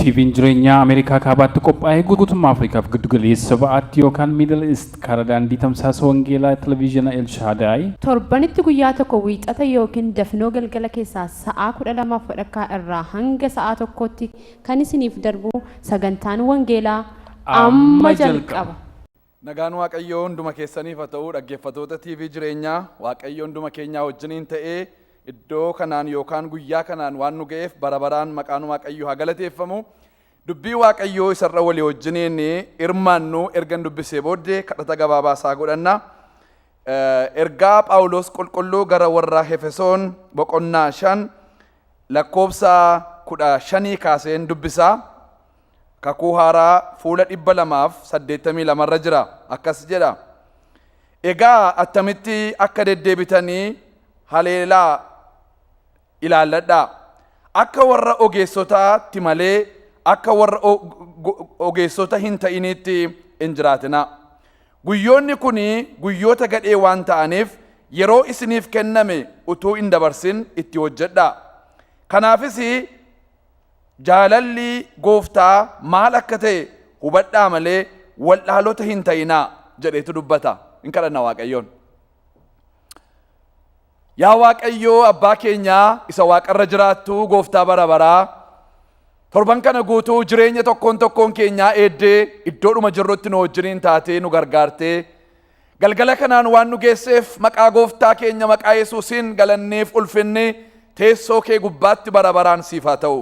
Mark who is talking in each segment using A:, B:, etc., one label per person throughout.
A: TV'n jireenyaa Ameerikaa kaabaatti qophaa'ee guutummaa Afriikaaf giddu galeessa ba'aatti yookaan Middle East karaa daandii tamsaasa wangeelaa televizyina El Shaddai
B: torbanitti guyyaa tokko wiixata yookiin dafnoo galgala keessaa sa'aa 12:00 irraa hanga sa'aa 1tti kan isiniif darbu sagantaan wangeelaa amma jalqaba.
C: Nagaan Waaqayyoo hunduma keessaniif haa ta'u dhaggeeffattoota TV jireenyaa Waaqayyoo hunduma keenyaa wajjiniin ta'ee iddoo kanaan yookaan guyyaa kanaan waan nu ga'eef barabaraan maqaan Waaqayyoo haa galateeffamu. Dubbii Waaqayyoo isarra walii wajjiniin hirmaannu ergan dubbisee booddee kadhata gabaabaa isaa godhanna. Ergaa Phaawulos qulqulluu gara warra Ephesoon boqonnaa 5 lakkoofsa 15 kaaseen dubbisaa. Kakuu haaraa fuula 282 irra jira. Akkas jedha. Egaa attamitti akka deddeebitanii haleelaa ilaalladhaa. Akka warra ogeessotaatti malee akka warra ogeessota hin ta'initti hin jiraatina. Guyyoonni kun guyyoota gadhee waan ta'aniif yeroo isiniif kenname utuu hin dabarsin itti hojjedhaa. Kanaafis jaalalli gooftaa maal akka ta'e hubadhaa malee waldhaalota hin ta'inaa jedheetu dubbata. Hin kadhanna Waaqayyoon. Yaa Waaqayyoo abbaa keenyaa isa waaqarra jiraattu gooftaa bara baraa torban kana guutuu jireenya tokkoon keenyaa eeddee iddoodhuma jirrutti nu wajjiniin taatee nu gargaartee galgala kanaan waan nu geesseef maqaa gooftaa keenya maqaa Yesuusiin galanneef ulfinni teessoo kee gubbaatti bara baraan siif haa ta'u.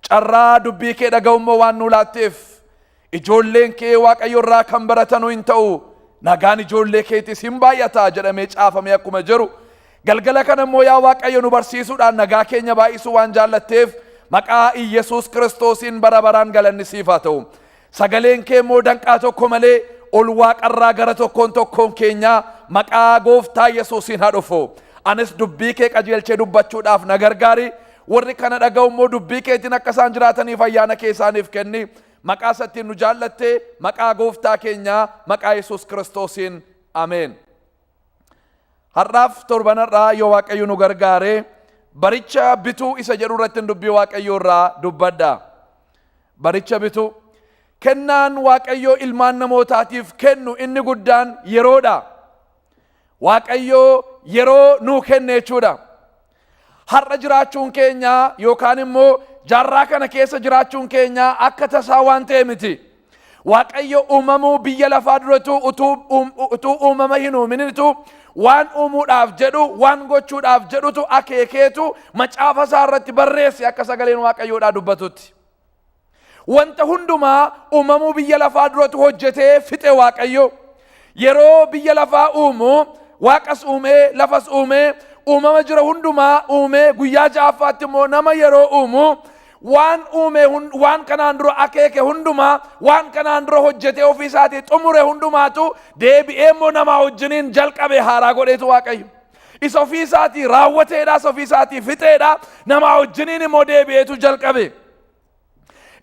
C: Carraa dubbii kee dhaga'ummoo waan nu laatteef ijoolleen kee Waaqayyo irraa kan baratanu hin ta'u nagaan ijoollee keetis hin baay'ata jedhamee caafamee akkuma jiru galgala kana immoo yaa Waaqayyo nu barsiisuudhaan nagaa keenya baay'isuu waan jaallatteef maqaa Yesuus Kiristoosiin bara baraan galanni siif haa ta'u. Sagaleen kee immoo danqaa tokko malee ol waaqarraa gara tokkoon keenya maqaa gooftaa Yesuusiin haa dhufu. Anis dubbii kee qajeelchee dubbachuudhaaf na gargaari. Warri kana dhaga'u immoo dubbii keetiin akka isaan jiraataniif ayyaana kee isaaniif kenni. Maqaa isaatiin nu jaallatte maqaa gooftaa keenyaa maqaa Yesuus Kiristoosiin ameen. Har'aaf torbanarraa yoo Waaqayyo nu gargaare baricha bituu isa jedhu irratti dubbii Waaqayyoo irraa dubbadha. Baricha bituu kennaan Waaqayyoo ilmaan namootaatiif kennu inni guddaan yeroodha. Waaqayyoo yeroo nuu kenne jechuudha. Har'a jiraachuun keenya yookaan immoo jaarraa kana keessa jiraachuun keenya akka tasaa waan ta'e miti. Waaqayyo uumamuu biyya lafaa duratu utuu uumama hin uuminitu waan uumuudhaaf jedhu waan gochuudhaaf jedhutu akeekeetu macaafa isaa irratti barreesse akka sagaleen Waaqayyoodhaa dubbatutti. Wanta hundumaa uumamuu biyya lafaa duratu hojjetee fixe Waaqayyo. Yeroo biyya lafaa uumu Waaqas uumee lafas uumee uumama jira hundumaa uumee guyyaa ja'affaatti immoo nama yeroo uumu waan uume waan kanaan dura akeeke hundumaa waan kanaan dura hojjete ofii isaatii xumure hundumaatu deebi'ee immoo nama wajjiniin jalqabe haaraa godheetu Waaqayyo. Isa ofii isaatii raawwateedha, isa ofii isaatii fixeedha, nama wajjiniin immoo deebi'eetu jalqabe.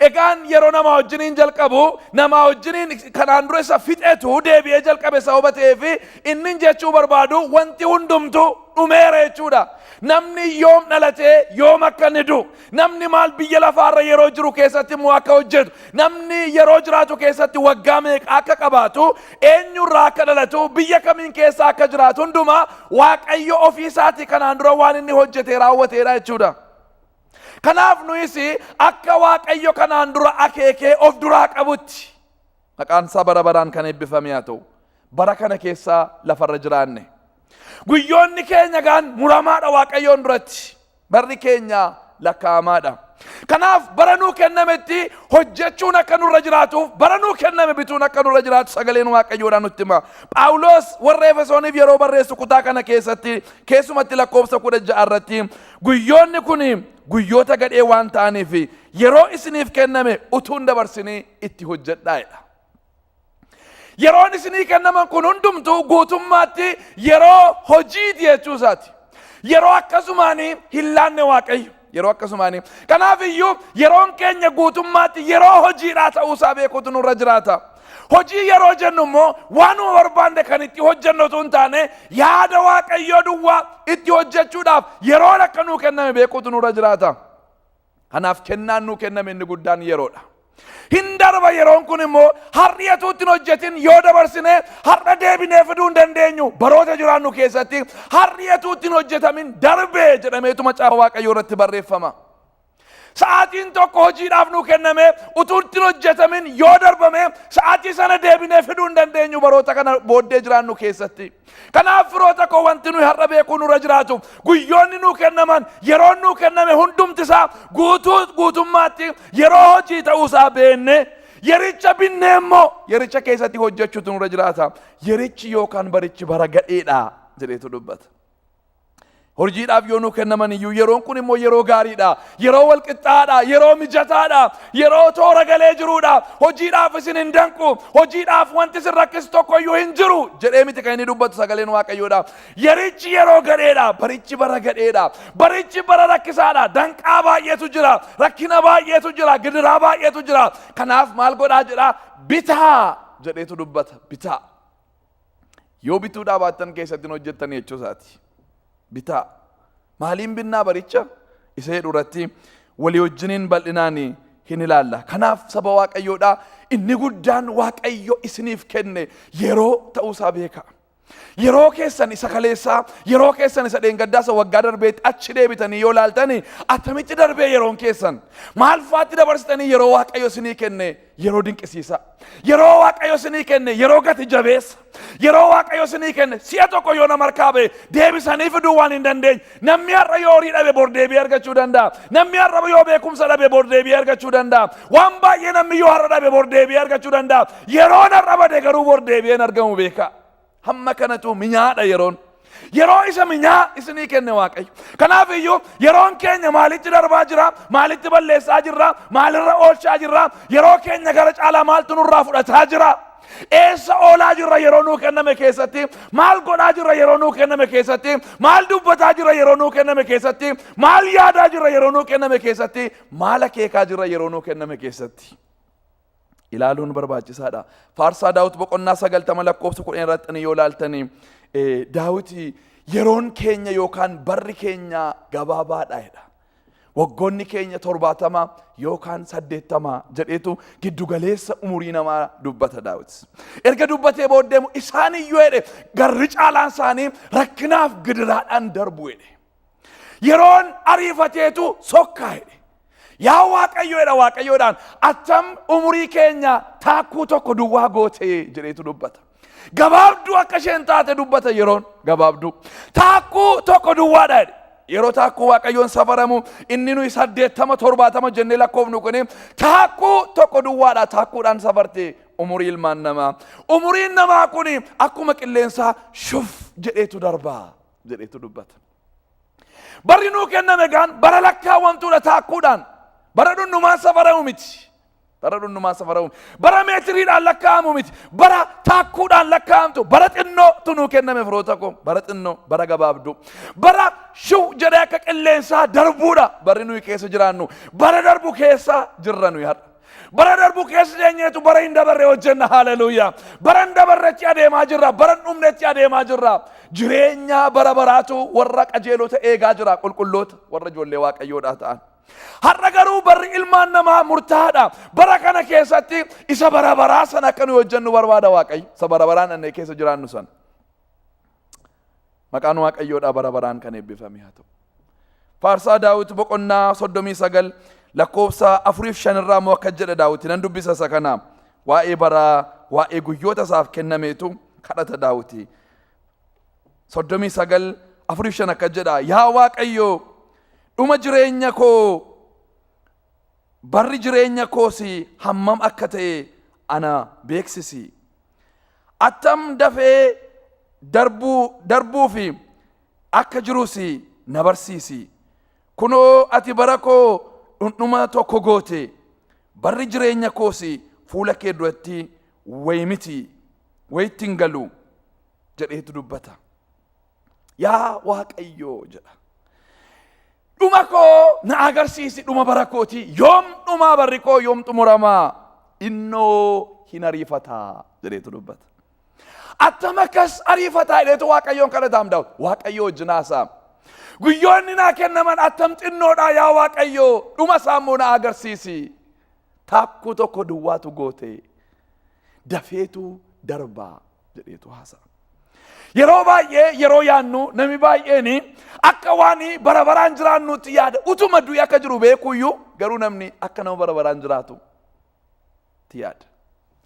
C: Egaan yeroo nama wajjiniin jalqabu nama wajjiniin kanaan dura isa fixetu deebi'ee jalqabe sababa ta'eef inni jechuu barbaadu wanti hundumtu dhumeera jechuudha. Namni yoom dhalatee yoom akka inni du'u, namni maal biyya lafaarra yeroo jiru keessatti immoo akka hojjetu, namni yeroo jiraatu keessatti waggaa meeqa akka qabaatu, eenyurraa akka dhalatu, biyya kamiin keessa akka jiraatu hundumaa Waaqayyo ofii isaatii kanaan dura waan inni hojjete raawwateedha jechuudha. Kanaaf nuyis akka Waaqayyo kanaan dura akeekee of duraa qabutti maqaan isaa bara baraan kan eebbifame haa ta'u. Bara kana keessa lafarra jiraanne. Guyyoonni keenya gaan muramaadha Waaqayyoon duratti. Barri keenya lakkaa'amaadha. Kanaaf bara nuu kennametti hojjechuun akka nurra jiraatuuf bara nuu kenname bituun akka nurra jiraatu sagaleen Waaqayyoodhaan nutti hima. Phaawulos warra Efesooniif yeroo barreessu kutaa kana keessatti keessumatti lakkoofsa 16 irratti guyyoonni kun guyyoota gadhee waan ta'aniif yeroo isiniif kenname utuu hin dabarsinii itti hojjedhaa'edha. Yeroon isinii kennaman kun hundumtuu guutummaatti yeroo hojiiti jechuu isaati. Yeroo akkasumaanii hin laanne Waaqayyo. Yeroo akkasumaanii. Kanaaf iyyuu yeroon keenya guutummaatti yeroo hojiidhaa ta'uu isaa beekuutu nurra jiraata. Hojii yeroo jennu immoo waanuma barbaanne kan itti hojjennu osoo hin taane yaada Waaqayyoo duwwaa itti hojjechuudhaaf yeroon akka nuu kenname beekuutu nurra jiraata. Kanaaf kennaan nuu kenname inni guddaan yeroodha. Hin darba yeroon kun immoo har'i atuutti hojjetin yoo dabarsine har'a deebinee fiduu hin dandeenyu. Baroota jiraannu keessatti har'i atuutti hojjetamin darbee jedhameetu macaafa Waaqayyoo irratti barreeffama. Sa'aatiin tokko hojiidhaaf nuu kenname utuutti hojjetamin yoo darbame sa'aatii sana deebinee fiduu hin dandeenyu baroota kana booddee jiraannu keessatti. Kanaaf firoota koo wanti nuyi har'a beekuu nurra jiraatu guyyoonni nuu kennaman yeroon nuu kenname hundumtisaa guutummaatti yeroo hojii ta'uusaa beenne yericha binnee immoo yericha keessatti hojjechuutu nurra jiraata. Yerichi yookaan barichi bara gadheedha jedheetu dubbata. Hojiidhaaf yoo nuu kennaman iyyuu yeroon kun immoo yeroo gaariidha. Yeroo walqixxaadha, yeroo mijataadha, yeroo toora galee jiruudha. Hojiidhaaf isin hin danqu, hojiidhaaf wanti isin rakkisu tokko iyyuu hin jiru jedhee miti kan inni dubbatu sagaleen Waaqayyoodha. Yerichi yeroo gadheedha, barichi bara gadheedha. Barichi bara rakkisaadha, danqaa baay'eetu jira, rakkina baay'eetu jira, gidiraa baay'eetu jira. Kanaaf maal godhaa jedha? Bitaa jedheetu dubbata. Bitaa. Yoo bituudhaa baattan keessatti hojjettan jechuusaati. Bitaa. Maaliin binnaa baricha? Isa duratti walii wajjiniin bal'inaan hin ilaalla. Kanaaf saba Waaqayyoodhaa inni guddaan Waaqayyo isiniif kenne yeroo ta'uusaa beeka. Yeroo keessan isa kaleessaa, yeroo keessan isa dheengaddaasa waggaa darbeetti achi deebitanii yoo laaltanii attamitti darbee yeroon keessan? Maal faatti dabarsitanii yeroo Waaqayyo isinii kenne yeroo dinqisiisa. Yeroo Waaqayyo isinii kenne yeroo gati jabeessa. Yeroo Waaqayyo isinii kenne si'a tokko yoo nama harkaa ba'e deebisanii fiduu waan hin dandeenye. Namni har'a yoo horii dhabe bor deebi'ee argachuu danda'a. Namni har'a yoo beekumsa dhabe bor deebi'ee argachuu danda'a. Waan baay'ee namni yoo har'a dhabe bor deebi'ee argachuu danda'a. Yeroon har'a bade garuu bor deebi'een argamu beeka. Hamma kanatu minyaadha yeroon. Yeroo isa minyaa isinii kenne Waaqayyo. Kanaaf iyyuu yeroon keenya maalitti darbaa jira? Maalitti balleessaa jirra? Maalirra oolchaa jirra? Yeroo keenya gara caalaa maaltu nurraa fudhataa jira? Eessa oolaa jirra yeroo nuu kenname keessatti? Maal godhaa jirra yeroo nuu kenname keessatti? Maal dubbataa jirra yeroo nuu kenname keessatti? Maal yaadaa jirra yeroo nuu kenname keessatti? Maal akeekaa jirra yeroo nuu kenname keessatti? Ilaaluun barbaachisaadha. Faarsaa Daawit boqonnaa 90 lakkoofsa 10 irratti yoo ilaaltanii Daawit yeroon keenya yookaan barri keenya gabaabaadha jedha. Waggoonni keenya 70 yookaan 80 jedheetu giddugaleessa umurii namaa dubbata Daawit. Erga dubbatee booddee isaan iyyuu jedhe garri caalaan isaanii rakkinaaf gidiraadhaan darbu jedhe. Yeroon ariifateetu sokkaa jedhe. Yaa Waaqayyoodha Waaqayyoodhaan attam umurii keenya taakkuu tokko duwwaa goote jedheetu dubbata. Gabaabduu akka isheen taate dubbata yeroon gabaabduu. Taakkuu tokko duwwaadha jedhe. Yeroo taakkuu Waaqayyoon safaramu inni nuyi 80 70 jennee lakkoofnu kuni taakkuu tokko duwwaadha. Taakkuudhaan safarte umurii ilmaan namaa. Umuriin namaa kuni akkuma qilleensaa shuf jedheetu darbaa jedheetu dubbata. Barri nuu kenname gaan bara lakkaawwamtuudha taakkuudhaan. Bara dhunnumaan safaramu miti. Bara dhunnumaan safaramu. Bara meetiriidhaan lakkaa'amu miti. Bara taakkuudhaan lakkaa'amtu. Bara xinnootu nuu kenname firoota koo. Bara xinnoo, bara gabaabduu. Bara shuu jedhee akka qilleensaa darbuudha. Barri nuyi keessa jiraannu. Bara darbu keessa jirra nuyi har'a. Bara darbu keessa jeenyeetu bara hin dabarre hojjenna. Haleluuyaa. Bara hin dabarretti adeemaa jirra. Bara hin dhumnetti adeemaa jirra. Jireenyaa bara baraatu warra qajeelota eegaa jira. Qulqulloota warra ijoollee Waaqayyoodhaa ta'an. Har'a garuu barri ilmaan namaa murtaa'aadha. Bara kana keessatti isa bara baraa sana akka nu hojjennu barbaada Waaqayyo. Isa bara baraan annee keessa jiraannu sana. Maqaan Waaqayyoodhaa bara baraan kan eebbifame haa ta'u. Faarsaa Daawit boqonnaa 39 lakkoofsa 4-5 irraa immoo akka jedha Daawit nan dubbisa isa kana. Waa'ee bara waa'ee guyyoota isaaf kennameetu kadhata Daawit. 39 4-5 akka jedha. Yaa Waaqayyo dhuma jireenya koo barri jireenya koosi hammam akka ta'e ana beeksisi. Attam dafee darbuu fi akka jirusi na barsiisi. Kunoo ati bara koo dhundhuma tokko goote. Barri jireenya koosi fuula kee duratti wayimiti wayittiin galu jedheetu dubbata. Yaa Waaqayyo jedha. Dhuma koo na agarsiisi dhuma bara kooti. Yoom dhuma barri koo yoom xumuramaa innoo hin ariifataa jedheetu dubbata. Attam akkas ariifataa jedheetu Waaqayyoon kadhataam Daawit. Waaqayyo wajjin haasa'a. Guyyoonni naa kennaman attam xinnoodha yaa Waaqayyo dhuma isaammoo na agarsiisi. Taakkuu tokko duwwaatu goote dafeetu darbaa jedheetu haasa'a. Yeroo baay'ee yeroo yaannu namni baay'een akka waan bara baraan jiraannutti yaada utuma du'i akka jiru beekuyyuu garuu namni akka nama bara baraan jiraatu yaada.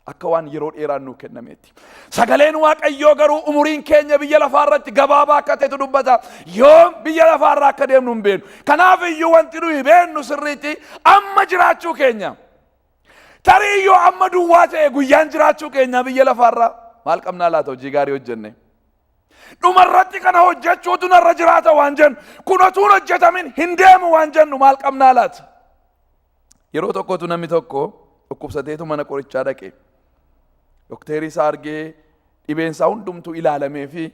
C: Akka waan yeroo dheeraan nuu kennameetti. Sagaleen Waaqayyoo garuu umuriin keenya biyya lafaarratti gabaabaa akka ta'etu dubbata. Yoom biyya lafaarraa akka deemnu hin beeknu. Kanaaf iyyuu wanti nuyi beeknu sirriitti amma jiraachuu keenya. Tarii iyyuu amma duwwaa ta'e guyyaan jiraachuu keenya biyya lafaarraa maal qabnaa laata hojii gaarii hojjenne. Dhumarratti kana hojjechuutu narra jiraata waan jennu kun otuun hojjetamin hin deemu waan jennu maal qabnaa laata. Yeroo tokkotu namni tokko dhukkubsateetu mana qorichaa dhaqe. Dokteerii isaa argee dhibeen isaa hundumtuu ilaalamee fi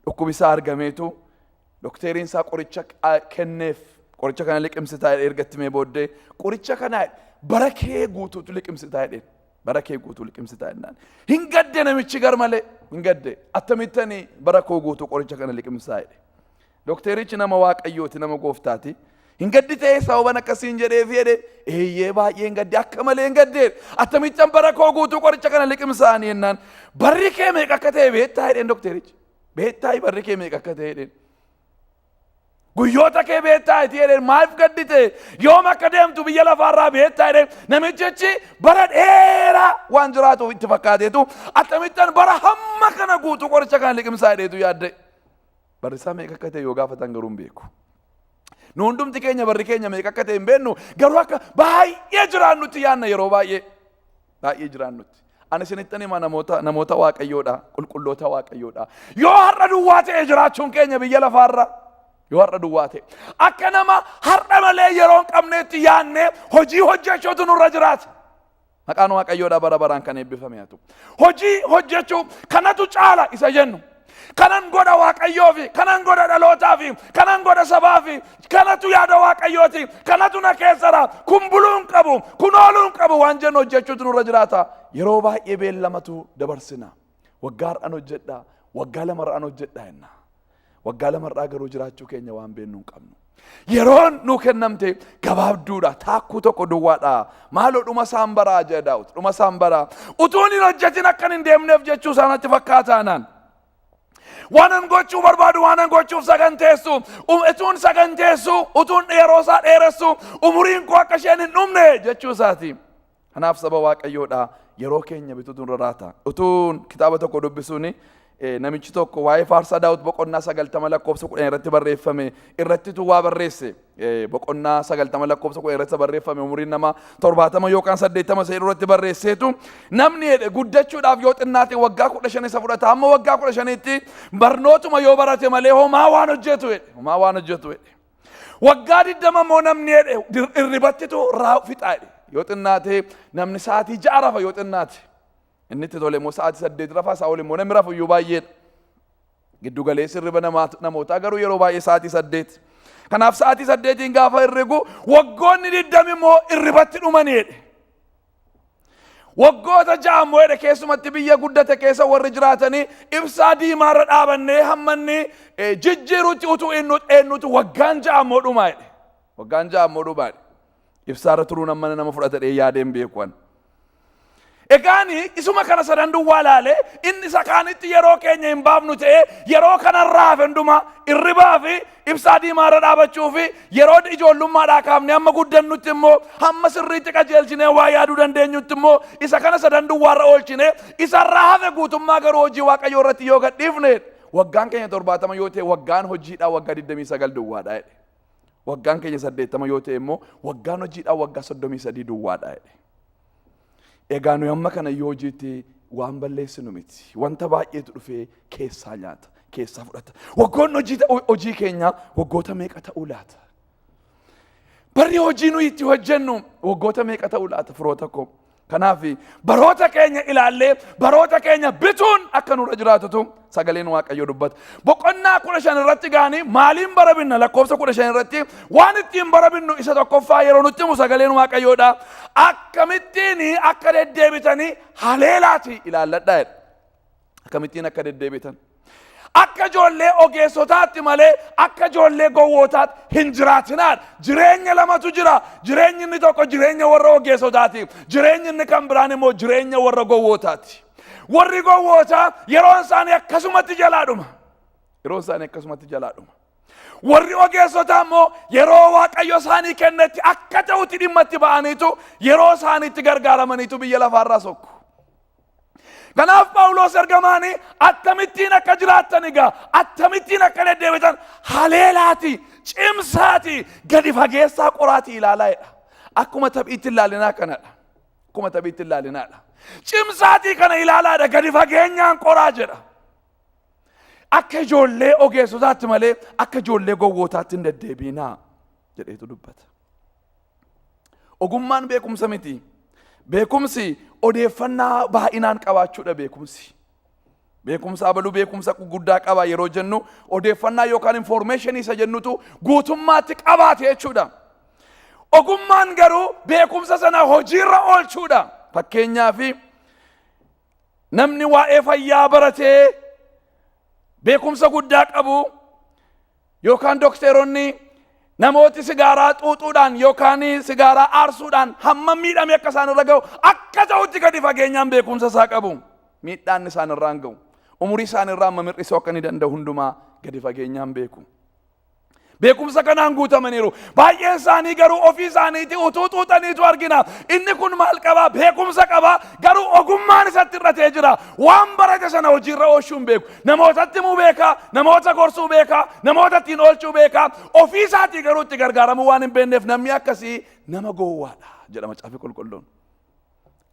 C: dhukkubi isaa argameetu dokteeriin isaa qoricha kenneef qoricha kana liqimsitaa ergatti mee booddee qoricha kana bara kee guutuutu liqimsitaa jedheen. Bara kee guutuu liqimsitaa jennaan. Hin gadde namichi gar malee hin gadde attamittanii bara koo guutuu qoricha kana liqimsitaa jedhe. Dokteerichi nama Waaqayyooti nama gooftaati. Hin gaddi ta'ee sababan akkasiin jedheef jedhe eeyyee baay'ee hin gadde akka malee hin gadde attamittan bara koo guutuu qoricha kana liqimsaanii jennaan. Barri kee meeqa akka ta'e beektaa jedheen dokteerichi. Beektaa barri kee meeqa akka ta'e jedheen. Guyyoota kee beektaa jedheen maaliif gaddi ta'e yoom akka deemtu biyya lafaarraa beektaa jedheen namichichi bara dheeraa waan jiraatuuf itti fakkaateetu attamittan bara hamma kana guutuu qoricha kana liqimsaa jedheetu yaadde. Barri isaa meeqa akka ta'e yoo gaafatan garuu hin beeku. Nu hundumti keenya barri keenya meeqa akka ta'e hin beeknu garuu akka baay'ee jiraannutti yaanna yeroo baay'ee jiraannutti. Ani isinittan hima namoota Waaqayyoodha qulqulloota Waaqayyoodha. Yoo har'a duwwaa ta'e jiraachuun keenya biyya lafaarra yoo har'a duwwaa ta'e akka nama har'a malee yeroo hin qabneetti yaannee hojii hojjechuutu nurra jiraata. Maqaan Waaqayyoodha bara baraan kan eebbifame haa ta'u. Hojii hojjechuu kanatu caala isa jennu. Kanan godha Waaqayyoofi, kanan godha dhalootafi, kanan godha sabafi, kanatu yaada Waaqayyooti, kanatu na keessara, kun buluun qabu, kun ooluun qabu waan jennu hojjechuutu nurra jiraata. Yeroo baay'ee beellamatu dabarsina. Waggaa har'an hojjedha, waggaa lamarraan hojjedha jenna. Waggaa lamarraa garuu jiraachuu keenya waan beeknu hin qabnu. Yeroon nu kennamte gabaabduudha, taakkuu tokko duwwaadha. Maaloo dhuma isaan baraa jedha Daawit, dhuma isaan baraa. Utuun hin hojjetin akkan hin deemneef jechuu isaanitti fakkaataanaan. Waanan gochuu barbaadu waanan gochuuf saganteessu utuun saganteessu utuun yeroo isaa dheeressu umuriin koo akka isheen hin dhumne jechuu isaati. Kanaaf saba Waaqayyoodha yeroo keenya bituutu nurra jiraata. Utuun kitaaba tokko dubbisuuni namichi tokko waa'ee faarsaa Daawit boqonnaa 90 lakkoofsa 10 irratti barreeffame irrattitu waa barreesse. Boqonnaa 90 lakkoofsa 10 irratti barreeffame umuriin nama 70 yookaan 80 isa irratti barreesseetu namni guddachuudhaaf yoo xinnaate waggaa 15 isa fudhata amma waggaa 15tti barnootuma yoo barate malee homaa waan hojjetu jedhe. Waggaa 20 immoo namni irribattitu fixaa jedhe. Yoo xinnaate namni sa'aatii 6 rafa yoo xinnaate. Inni itti tole immoo sa'aatii 8 rafa isaa ol immoo namni rafu iyyuu baay'eedha. Giddu galeessi irriba namootaa garuu yeroo baay'ee sa'aatii 8. Kanaaf sa'aatii 8 gaafa irrigu waggoonni 20 immoo irribatti dhumanii jedhe. Waggoota 6 immoo jedhe keessumatti biyya guddate keessa warri jiraatanii ibsaa diimaarra dhaabannee hammanni jijjiirutti utuu eenyutu waggaan 6 immoo dhumaa jedhe. Waggaan 6 immoo dhumaa jedhe. Ibsaarra turuun amma nama fudhatadhee yaadeen beekuun. Egaani isuma kana sadan duwwaa laale inni sakaanitti yeroo keenya hin baafnu ta'e yeroo kanarraa hafenduma irribaa fi ibsaa diimaarra dhaabachuu fi yeroo ijoollummaadhaa kaafne hamma guddannutti immoo hamma sirriitti qajeelchinee waa yaaduu dandeenyutti immoo isa kana sadan duwwaarra oolchine isarraa hafe guutummaa garuu hojii Waaqayyoo irratti yoo gadhiifne waggaan keenya 70 yoo ta'e waggaan hojiidhaa waggaa 29 duwwaadha jedhe. Waggaan keenya 80 yoo ta'e immoo waggaan hojiidhaa waggaa 33 duwwaadha jedhe. Egaa nuyi amma kana yoo hojiitti waan balleessinu miti. Wanta baay'eetu dhufee keessaa nyaata, keessaa fudhata. Waggoonni hojii keenya waggoota meeqa ta'uu laata? Barri hojii nuyi itti hojjennu waggoota meeqa ta'uu laata firoota koo? Kanaaf baroota keenya ilaallee baroota keenya bituun akka nurra jiraatutu sagaleen Waaqayyoo dubbata. Boqonnaa 15 irratti gaanii maaliin barabinna lakkoofsa 15 irratti waan ittiin barabinnu isa tokkoffaa yeroo nutti himu sagaleen Waaqayyoodha. Akkamittiin akka deddeebitanii haleelaati ilaalladhaa jedha. Akkamittiin akka deddeebitan. akka ijoollee ogeessotaatti malee akka ijoollee gowwootaatti hin jiraatinaa. Jireenya lamatu jira. Jireenyi inni tokko jireenya warra ogeessotaati. Jireenyi inni kan biraan immoo jireenya warra gowwootaati. Warri gowwootaa yeroon isaanii akkasumatti jalaadhuma. Yeroon isaanii akkasumatti jalaadhuma. Warri ogeessotaa immoo yeroo Waaqayyo isaanii kennetti akka ta'utti dhimma itti ba'aniitu yeroo isaaniitti gargaaramaniitu biyya lafaarraa sokku. Kanaaf Phaawulos ergamaanii akkamittiin akka jiraattan egaa akkamittiin akka deddeebitan haleelaati, cimsaati, gadi fageessaa qoraati ilaalaa'edha. Akkuma taphiitti ilaalinaa kanadha. Akkuma taphiitti ilaalinaadha. Cimsaati kana ilaalaadha, gadi fageenyaan qoraa jedha. Akka ijoollee ogeessotaatti malee akka ijoollee gowwootaatti hin deddeebiinaa jedheetu dubbata. Ogummaan beekumsa miti. Beekumsi odeeffannaa baay'inaan qabaachuudha beekumsi. Beekumsa abaluu beekumsa guddaa qaba yeroo jennu odeeffannaa yookaan information isa jennutu guutummaatti qabaate jechuudha. Ogummaan garuu beekumsa sana hojiirra oolchuudha. Fakkeenyaaf namni waa'ee fayyaa baratee beekumsa guddaa qabu yookaan dokteeronni namooti sigaaraa xuuxuudhaan yookaan sigaaraa aarsuudhaan hamma miidhame akka isaan irra ga'u akka ta'utti gadi fageenyaan beekumsa isaa qabu. Miidhaan isaan irraan ga'u umurii isaan irraa amma mir'isuu akka ni danda'u hundumaa gadi fageenyaan beeku. Beekumsa kanaan guutamaniiru. Baay'een isaanii garuu ofii isaaniitti utuu xuuxaniitu argina. Inni kun maal qaba? Beekumsa qaba. Garuu ogummaan isatti irratee jira. Waan barate sana hojiirra oolchuun beeku. Namootatti himuu beeka, namoota gorsuu beeka, namoota ittiin oolchuu beeka. Ofii isaatii garuu itti gargaaramuu waan hin beekneef namni akkasii nama gowwaadha jedha Macaafa Qulqulluun.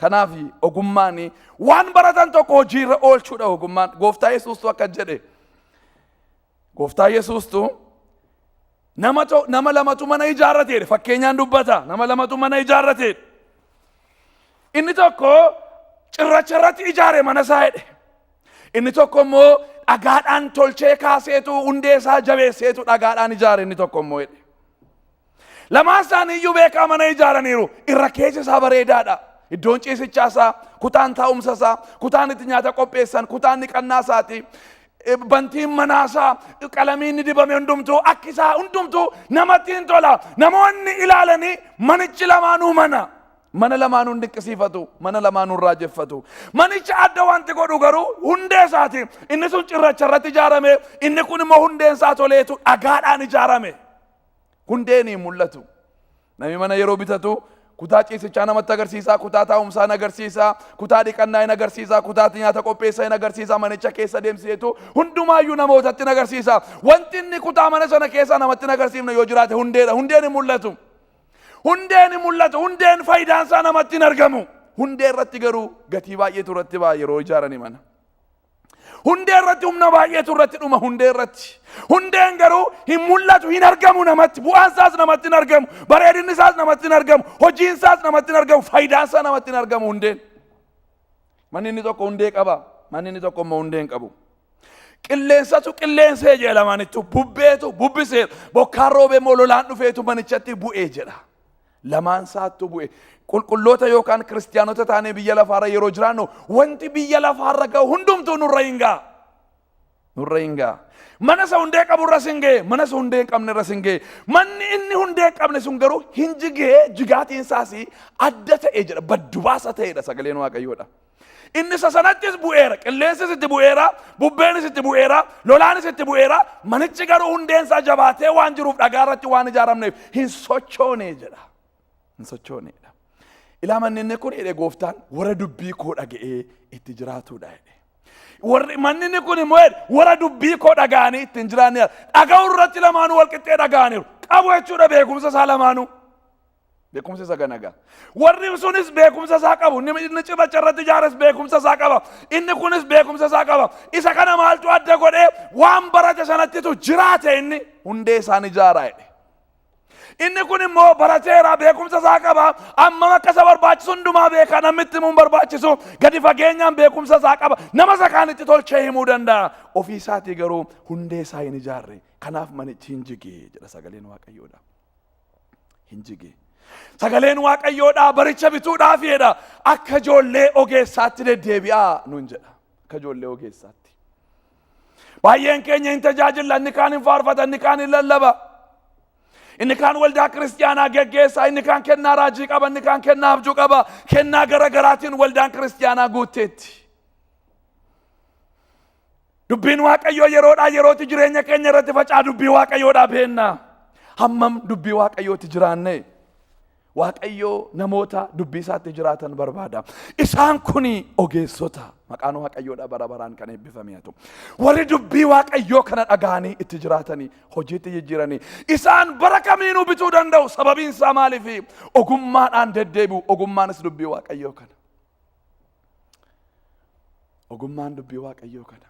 C: Kanaaf ogummaan waan baratan tokko hojiirra oolchuudha ogummaan. Gooftaa Yesuustu akka jedhe. Gooftaa Yesuustu nama lamatu mana ijaarrate fakkeenyaan dubbata. Nama lamatu mana ijaarrate. Inni tokko cirracha irratti ijaare mana isaa jedhe. Inni tokko immoo dhagaadhaan tolchee kaaseetu hundee isaa jabeesseetu dhagaadhaan ijaare inni tokko immoo jedhe. Lamaan isaanii iyyuu beekaa mana ijaaraniiru. Irra keessa isaa bareedaadha. Iddoon ciisichaa isaa, kutaan taa'umsa isaa, kutaan itti nyaata qopheessan, kutaan dhiqannaa isaati. Bantiin manaasaa qalamiin dibame hundumtuu akkisaa hundumtuu namatti hin tola. Namoonni ilaalanii manichi lamaanuu mana lamaanuu dinqisiifatu, mana lamaanuu raajeffatu. Manicha adda wanti godhu garuu hundee isaati. Inni sun cirracha irratti ijaarame, inni kun immoo hundeen isaa toleetu dhagaadhaan ijaarame. Hundeen hin mul'atu. Namni mana yeroo bitatu kutaa ciisichaa namatti agarsiisa, kutaa taa'umsaa agarsiisa, kutaa dhiqannaa agarsiisa, kutaa nyaata qopheessaa agarsiisa, manicha keessa deemsiseetu hundumaayyuu namootatti agarsiisa. Wanti inni kutaa mana sana keessa namatti agarsiifne yoo jiraate hundeedha. Hundeen hin mul'atu. Hundeen hin mul'atu. Hundeen faayidaan isaa namatti hin argamu. Hundee irratti garuu gatii baay'eetu irratti ba'a yeroo ijaaranii mana. Hundee irratti humna baay'eetu irratti dhuma hundee irratti. Hundeen garuu hin mul'atu, hin argamu namatti. Bu'aan isaas namatti hin argamu. Bareedinni isaas namatti hin argamu. Hojiin isaas namatti hin argamu. Faayidaan isaa namatti hin argamu hundeen. Manni inni tokko hundee qaba. Manni inni tokko immoo hundee hin qabu. Qilleensatu qilleensee jedha lamaanittu. Bubbeetu bubbisee. Bokkaan roobee immoo lolaan dhufeetu manichatti bu'ee jedha. Lamaan isaattu bu'e. Qulqulloota yookaan kiristiyaanota taanee biyya lafaarra yeroo jiraannu wanti biyya lafaarra ga'u hundumtuu nurra hin ga'a. Nurra hin ga'a. Mana isa hundee qabu irra sin ga'e, mana isa hundee hin qabne irra sin ga'e. Manni inni hundee hin qabne sun garuu hin jigee, jigaatiin isaas adda ta'e jedha, baddu baasa ta'edha sagaleen Waaqayyoodha. Inni isa sanattis bu'eera, qilleensis itti bu'eera, bubbeenis itti bu'eera, lolaanis itti bu'eera. Manichi garuu hundeen isaa jabaatee waan jiruuf dhagaa irratti waan ijaaramneef hin sochoone jedha. Hin sochooneedha. Ilaa manni inni kun jedhe gooftaan warra dubbii koo dhaga'ee itti jiraatudha jedhe. Manni inni kun immoo warra dubbii koo dhaga'anii itti hin jiraanneedha. Dhaga'uu irratti lamaanuu wal qixxee dhaga'aniiru. Qabu jechuudha beekumsa isaa lamaanuu. Beekumsa isa ganaga. Warri sunis beekumsa isaa qabu. Inni cirracha irratti ijaares beekumsa isaa qaba. Inni kunis beekumsa isaa qaba. Isa kana maaltu adda godhee waan barate sanattitu jiraate inni hundee isaan ijaaraa jedhe. Inni kun immoo barateera beekumsa isaa qaba. Amma akka isa barbaachisu hundumaa beeka. Namitti himuun barbaachisu gadi fageenyaan beekumsa isaa qaba. Nama isa kaanitti tolchee himuu danda'a. Ofii isaatii garuu hundee isaa hin ijaarre. Kanaaf manichi hin jigee jedha sagaleen Waaqayyoodha. Hin jigee. Sagaleen Waaqayyoodhaa baricha bituudhaaf jedha. Akka ijoollee ogeessaatti deddeebi'aa nuun jedha. Akka ijoollee ogeessaatti. Baay'een keenya hin tajaajilla, inni kaan hin faarfata, inni kaan hin lallaba. Inni kaan waldaa kiristaanaa geggeessa, inni kaan kennaa raajii qaba, inni kaan kennaa abjuu qaba. Kennaa garaagaraatiin waldaan kiristaanaa guutteetti. Dubbiin Waaqayyoo yeroodhaa yerootti jireenya keenya irratti facaa dubbii Waaqayyoodhaa beennaa. Hammam dubbii Waaqayyooti jiraanne. Waaqayyoo namoota dubbii isaatti jiraatan barbaada. Isaan kuni ogeessota. Maqaan Waaqayyoodhaa bara baraan kan eebbifame haa ta'u. Warri dubbii Waaqayyoo kana dhaga'anii itti jiraatanii hojiitti jijjiiranii isaan bara kamiinuu bituu danda'u. Sababiin isaa maaliif? Ogummaadhaan deddeebi'u. Ogummaanis dubbii Waaqayyoo kana. Ogummaan dubbii Waaqayyoo kana.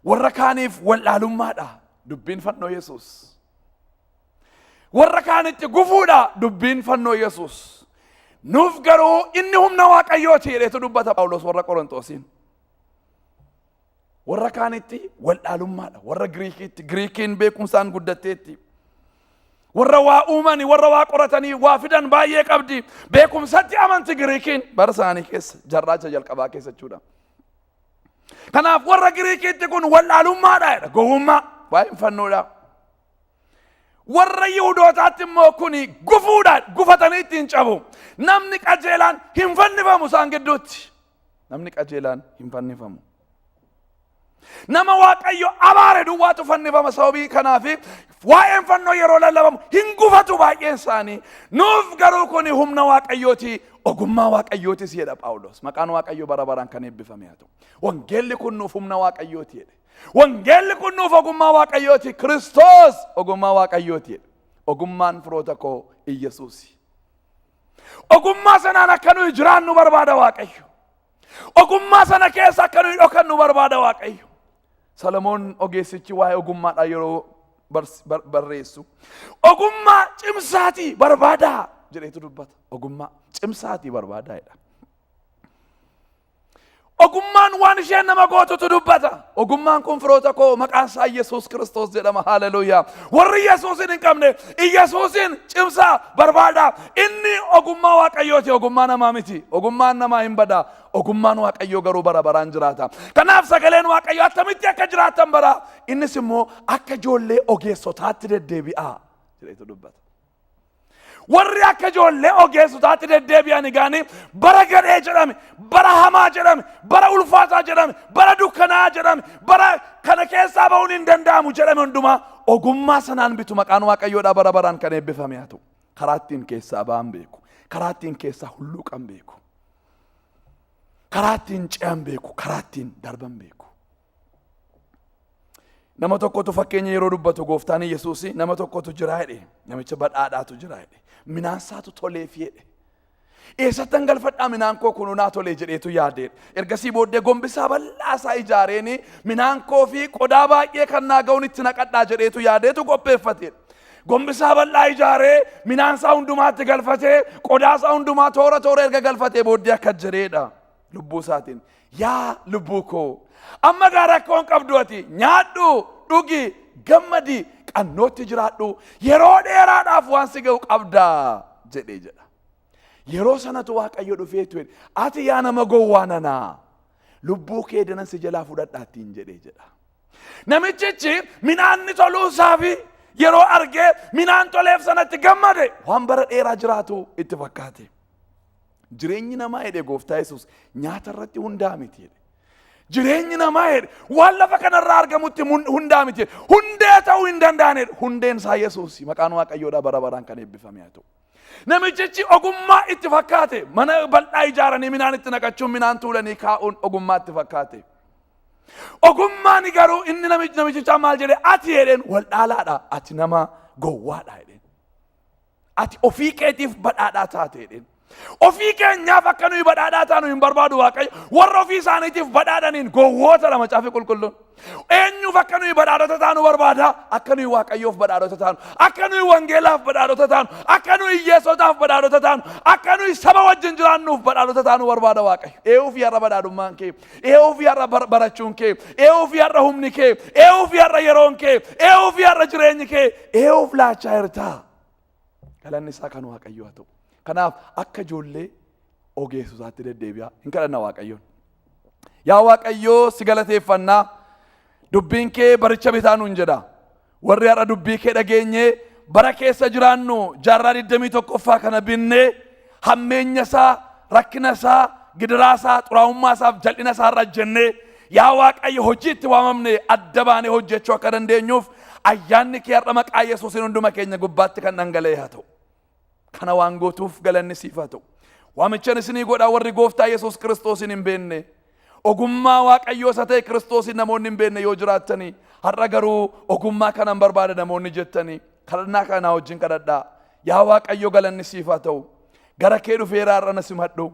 C: Warra kaaniif wallaalummaadha dubbiin fannoo Yesuus. Warra kaanitti gufuudha dubbiin fannoo Yesuus. Nuuf garuu inni humna Waaqayyooti jedhetu dubbata Phaawulos warra Qorontosiin. Warra kaanitti wallaalummaadha. Warra Giriikiin beekumsaan guddatteetti. Warra waa uumanii, warra waa qoratanii, waa fidan baay'ee qabdi. Beekumsatti amanti Giriikiin bara isaanii keessa jarraacha jalqabaa keessa jechuudha. Kanaaf warra Giriikiitti kun wallaalummaadha jedha. Gowwummaa waa'ee fannoodha. Warra Yihuudootaatti immoo kuni gufuudha. Gufatanii ittiin cabu. Namni qajeelaan hin fannifamu isaan gidduutti. Namni qajeelaan hin fannifamu. Nama Waaqayyo abaare duwwaatu fannifama. Sababii kanaaf waa'een fannoo yeroo lallabamu hin gufatu baay'een isaanii. Nuuf garuu kuni humna Waaqayyooti. Ogummaa Waaqayyootis jedha Phaawulos. Maqaan Waaqayyoo bara baraan kan eebbifame haa ta'u. Wangeelli kun nuuf humna Waaqayyooti jedhe. Wangeelli kun nuuf ogummaa Waaqayyooti. Kiristoos ogummaa Waaqayyooti jedhe. Ogummaan firoota koo Iyesuusi. Ogummaa sanaan akka nuyi jiraannu barbaada Waaqayyo. Ogummaa sana keessa akka nuyi dhokannu barbaada Waaqayyo. Salomoon ogeessichi waa'ee ogummaadhaa yeroo barreessu. Ogummaa cimsaatii barbaada jedheetu dubbata. Ogummaa cimsaatii barbaadaa jedha. Ogummaan waan isheen nama gootutu dubbata. Ogummaan kun firoota koo maqaan isaa Yesuus Kiristoos jedhama. Haleluuyaa. Warri Yesuusin hin qabne Yesuusin cimsaa barbaada. Inni ogummaa Waaqayyooti. Ogummaa namaa miti. Ogummaan namaa hin bada. Ogummaan Waaqayyoo garuu bara baraan jiraata. Kanaaf sagaleen Waaqayyoo attamitti akka jiraatan bara. Innis immoo akka ijoollee ogeessotaatti deddeebi'a jedheetu dubbata. Warri akka ijoollee ogeessotaatti deddeebi'an gaanii bara gadhee jedhame, bara hamaa jedhame, bara ulfaataa jedhame, bara dukkanaa jedhame, bara kana keessaa ba'uun hin danda'amu jedhame hundumaa ogummaa sanaan bitu. Maqaan Waaqayyoodhaa bara baraan kan eebbifame haa ta'u. Karaa ittiin keessaa ba'an beeku. Karaa ittiin keessaa hulluuqan beeku. Karaa ittiin ce'an beeku. Karaa ittiin darban beeku. Nama tokkotu fakkeenya yeroo dubbatu gooftaan Yesuus nama tokkotu jira jedhe. Namicha badhaadhaatu jira jedhe. Minaansaatu toleef jedhe. Eessattan galfadhaa minaan koo kun naa tolee jedheetu yaadee. Ergasii booddee gombisaa bal'aasaa ijaareeni minaan koo fi qodaa baay'ee kan naa ga'uun itti naqadhaa jedheetu yaadeetu qopheeffate. Gombisaa bal'aa ijaaree minaansaa hundumaatti galfatee qodaasaa hundumaa toora erga galfatee booddee akka jedheedha. Lubbuu isaatiin yaa lubbuu koo amma gaara rakkoon qabdu ati nyaadhu dhugi gammadi qannootti jiraadhu yeroo dheeraadhaaf waan si ga'u qabdaa jedhee jedha. Yeroo sanatu Waaqayyo dhufeetu ati yaa nama gowwaa nanaa lubbuu kee danan si jalaa fudhadhaattiin jedhee jedha. Namichichi minaanni toluusaa fi yeroo argee minaan toleef sanatti gammade waan bara dheeraa jiraatu itti fakkaate. Jireenyi namaa jedhe gooftaa Yesuus nyaata irratti hundaa miti jedhe. Jireenyi namaa jedhe waan lafa kanarraa argamutti hundaa miti jedhe. Hundee ta'uu hin danda'ane hundeen isaa Yesuus. Maqaan Waaqayyoodhaa bara baraan kan eebbifame haa ta'u. Namichichi ogummaa itti fakkaate. Mana bal'aa ijaaranii minaan itti naqachuun minaan tuulanii kaa'uun ogummaa itti fakkaate. Ogummaan garuu inni namichichaa maal jedhe ati jedheen wal dhaalaadha. Ati nama gowwaadha jedheen. Ati ofii keetiif badhaadhaa taate jedheen. Ofii keenyaaf akka nuyi badhaadhaa taanu hin barbaadu Waaqayyo. Warra ofii isaaniitiif badhaadhaniin gowwoota lama Macaafa Qulqulluun. Eenyuuf akka nuyi badhaadhota taanu barbaada? Akka nuyi Waaqayyoof badhaadhota taanu. Akka nuyi wangeelaaf badhaadhota taanu. Akka nuyi hiyyeessotaaf badhaadhota taanu. Akka nuyi saba wajjin jiraannuuf badhaadhota taanu barbaada Waaqayyo. Ee'uuf yarra badhaadhummaan kee. Ee'uuf yarra barachuun kee. Ee'uuf yarra humni kee. Ee'uuf yarra yeroon kee. Ee'uuf yarra jireenyi kee. Ee'uuf laachaa jirtaa. Galanni isaa kan Waaqayyoo haa ta'u. Kanaaf akka ijoollee ogeessotaatti deddeebi'a. Hin kadhanna Waaqayyoon. Yaa Waaqayyoo si galateeffannaa. dubbiin kee baricha bitaa nuun jedha. Warri har'a dubbii kee dhageenye bara keessa jiraannu jaarraa 21ffaa kana binne hammeenya isaa, rakkina isaa, gidiraa isaa, xuraa'ummaa isaa, jal'ina isaa irra jennee yaa Waaqayyo hojiitti waamamne adda baanee hojjechuu akka dandeenyuuf ayyaanni kee har'a maqaa Yesuusiin hunduma keenya gubbaatti kan dhangala'e haa ta'u. Kana waan gootuuf galanni siif haa ta'u. Waamichan isinii godhaa warri gooftaa Yesuus Kiristoosiin hin beekne ogummaa Waaqayyoo isa ta'e Kiristoosiin namoonni hin beekne yoo jiraattanii har'a garuu ogummaa kanan barbaada namoonni jettanii kadhannaa kanaa wajjin kadhadhaa. Yaa Waaqayyo galanni siif haa ta'u. Gara kee dhufeera har'a na simadhu.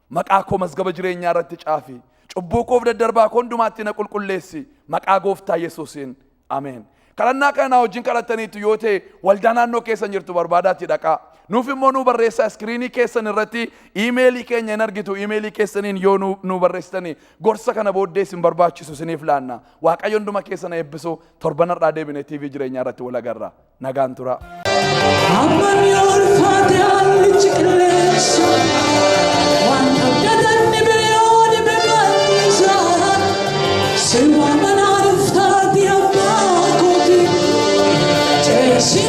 C: Maqaa koo mazgaba jireenyaa irratti caafi. Cubbuu koof daddarbaa koo hundumaatti na qulqulleessi. Maqaa gooftaa Yesuusiin. Ameen. Kadhannaa kanaa wajjin kadhattaniitu yoo ta'e waldaa naannoo keessan jirtu barbaadaatti dhaqaa. Nuuf immoo nu barreessaa iskiriinii keessan irratti iimeelii keenya hin argitu iimeelii keessaniin yoo nu barreessitanii gorsa kana booddee isin barbaachisu isiniif laanna. Waaqayyo hunduma keessan eebbisu torban har'aa deebine TV jireenyaa irratti wal agarra. Nagaan tura.
D: Si